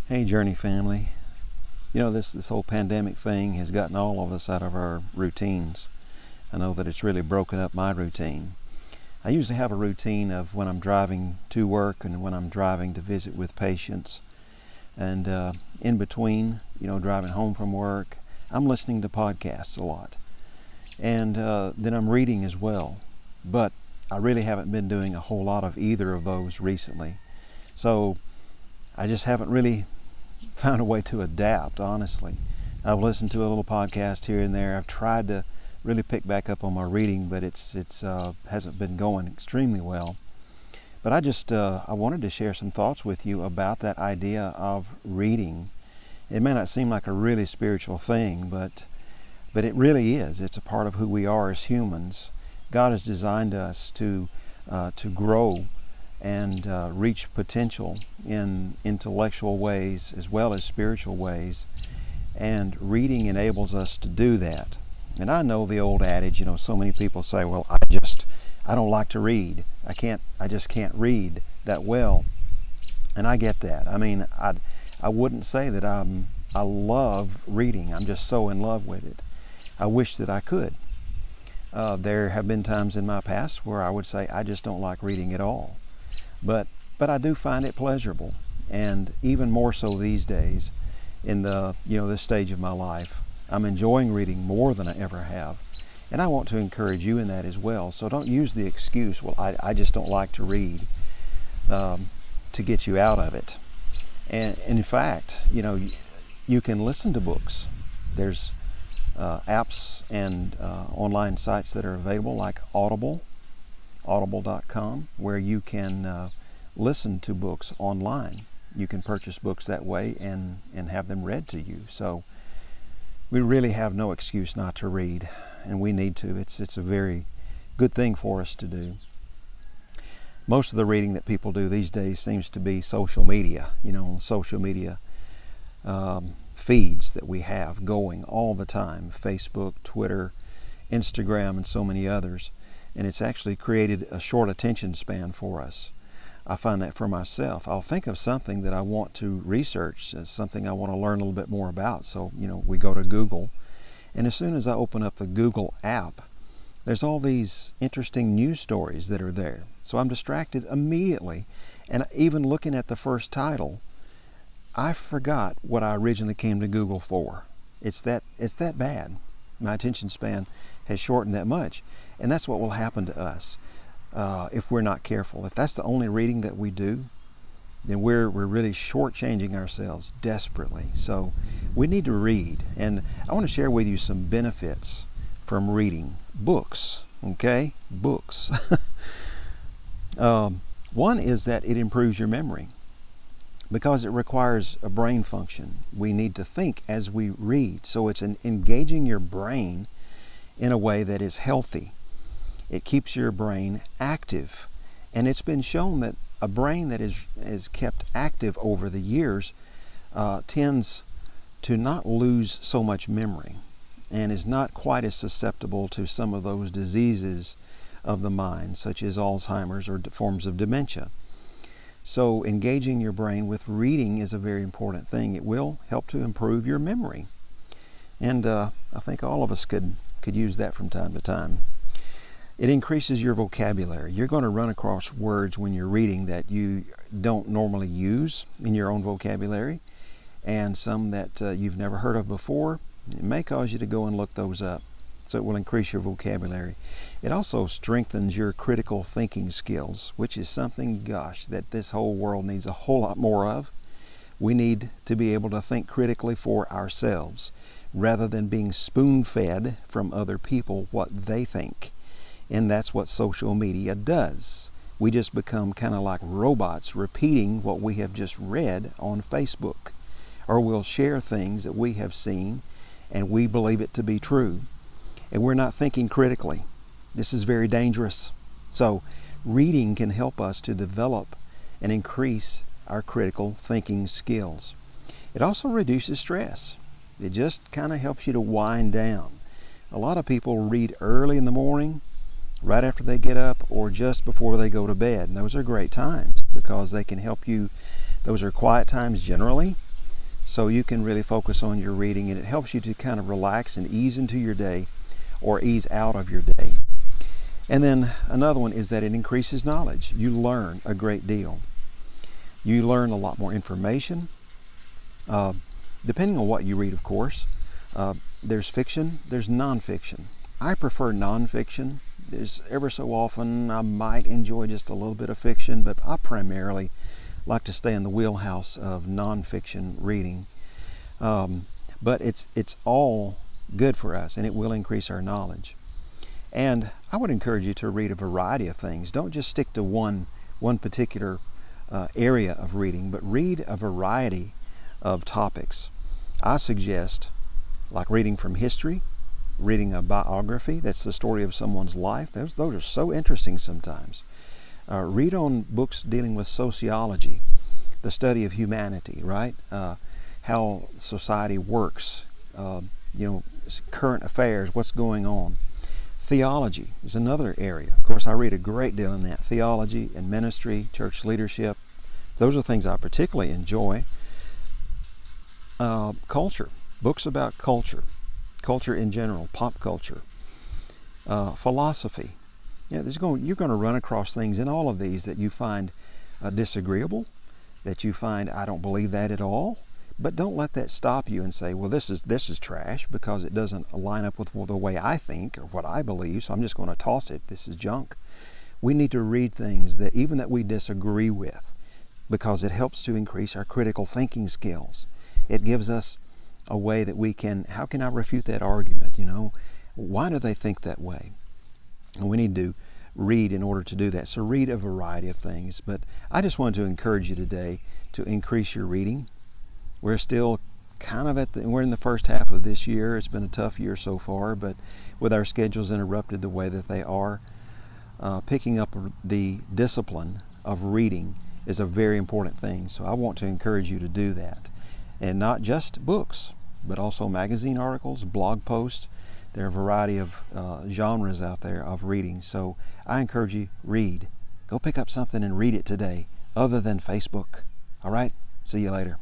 Hey, Journey family. This whole pandemic thing has gotten all of us out of our routines. I know that it's really broken up my routine. I usually have a routine of when I'm driving to work and when I'm driving to visit with patients. And in between, driving home from work, I'm listening to podcasts a lot. And then I'm reading as well. But I really haven't been doing a whole lot of either of those recently. So I just haven't really found a way to adapt, honestly. I've listened to a little podcast here and there. I've tried to really pick back up on my reading, but it's hasn't been going extremely well. But I wanted to share some thoughts with you about that idea of reading. It may not seem like a really spiritual thing, but it really is. It's a part of who we are as humans. God has designed us to grow and reach potential in intellectual ways as well as spiritual ways. And reading enables us to do that. And I know the old adage, so many people say, well, I don't like to read. I just can't read that well. And I get that. I mean, I wouldn't say that I love reading. I'm just so in love with it. I wish that I could. There have been times in my past where I would say I just don't like reading at all. But I do find it pleasurable, and even more so these days in this stage of my life. I'm enjoying reading more than I ever have, and I want to encourage you in that as well. So don't use the excuse, well, I just don't like to read, to get you out of it. And in fact, you can listen to books. There's apps and online sites that are available like audible.com, where you can listen to books online. You can purchase books that way and have them read to you. So we really have no excuse not to read, and we need to. It's a very good thing for us to do. Most of the reading that people do these days seems to be social media, social media feeds that we have going all the time, Facebook, Twitter, Instagram, and so many others. And it's actually created a short attention span for us. I find that for myself. I'll think of something that I want to research, something I want to learn a little bit more about. So, we go to Google, and as soon as I open up the Google app, there's all these interesting news stories that are there. So I'm distracted immediately. And even looking at the first title, I forgot what I originally came to Google for. It's that bad. My attention span has shortened that much. And that's what will happen to us if we're not careful. If that's the only reading that we do, then we're really shortchanging ourselves desperately. So we need to read. And I want to share with you some benefits from reading books. Okay? Books. One is that it improves your memory because it requires a brain function. We need to think as we read. So it's engaging your brain in a way that is healthy. It keeps your brain active. And it's been shown that a brain that is kept active over the years tends to not lose so much memory and is not quite as susceptible to some of those diseases of the mind, such as Alzheimer's or forms of dementia. So engaging your brain with reading is a very important thing. It will help to improve your memory. And I think all of us could use that from time to time. It increases your vocabulary. You're going to run across words when you're reading that you don't normally use in your own vocabulary, and some that you've never heard of before. It may cause you to go and look those up, so it will increase your vocabulary. It also strengthens your critical thinking skills, which is something, that this whole world needs a whole lot more of. We need to be able to think critically for ourselves, rather than being spoon-fed from other people what they think. And that's what social media does. We just become kind of like robots repeating what we have just read on Facebook. Or we'll share things that we have seen and we believe it to be true. And we're not thinking critically. This is very dangerous. So reading can help us to develop and increase our critical thinking skills. It also reduces stress. It just kind of helps you to wind down. A lot of people read early in the morning, right after they get up, or just before they go to bed. And those are great times because they can help you. Those are quiet times generally, so you can really focus on your reading, and it helps you to kind of relax and ease into your day or ease out of your day. And then another one is that it increases knowledge. You learn a great deal. You learn a lot more information, depending on what you read, of course. There's fiction, there's nonfiction. I prefer nonfiction. There's ever so often I might enjoy just a little bit of fiction, but I primarily like to stay in the wheelhouse of nonfiction reading. But it's all good for us, and it will increase our knowledge. And I would encourage you to read a variety of things. Don't just stick to one particular area of reading, but read a variety of topics. I suggest like reading from history, reading a biography that's the story of someone's life. Those are so interesting sometimes. Read on books dealing with sociology, the study of humanity, right? How society works, current affairs, what's going on. Theology is another area. Of course, I read a great deal in that. Theology and ministry, church leadership. Those are things I particularly enjoy. Culture. Books about culture. Culture in general. Pop culture. Philosophy. Yeah, you're going to run across things in all of these that you find disagreeable, that you find, I don't believe that at all. But don't let that stop you and say, well, this is trash because it doesn't line up with the way I think or what I believe, so I'm just going to toss it. This is junk. We need to read things that even that we disagree with, because it helps to increase our critical thinking skills. It gives us a way that we can, how can I refute that argument? Why do they think that way? And we need to read in order to do that. So read a variety of things. But I just wanted to encourage you today to increase your reading. We're still kind of we're in the first half of this year. It's been a tough year so far, but with our schedules interrupted the way that they are, picking up the discipline of reading is a very important thing. So I want to encourage you to do that. And not just books, but also magazine articles, blog posts. There are a variety of genres out there of reading. So I encourage you, read. Go pick up something and read it today, other than Facebook. All right? See you later.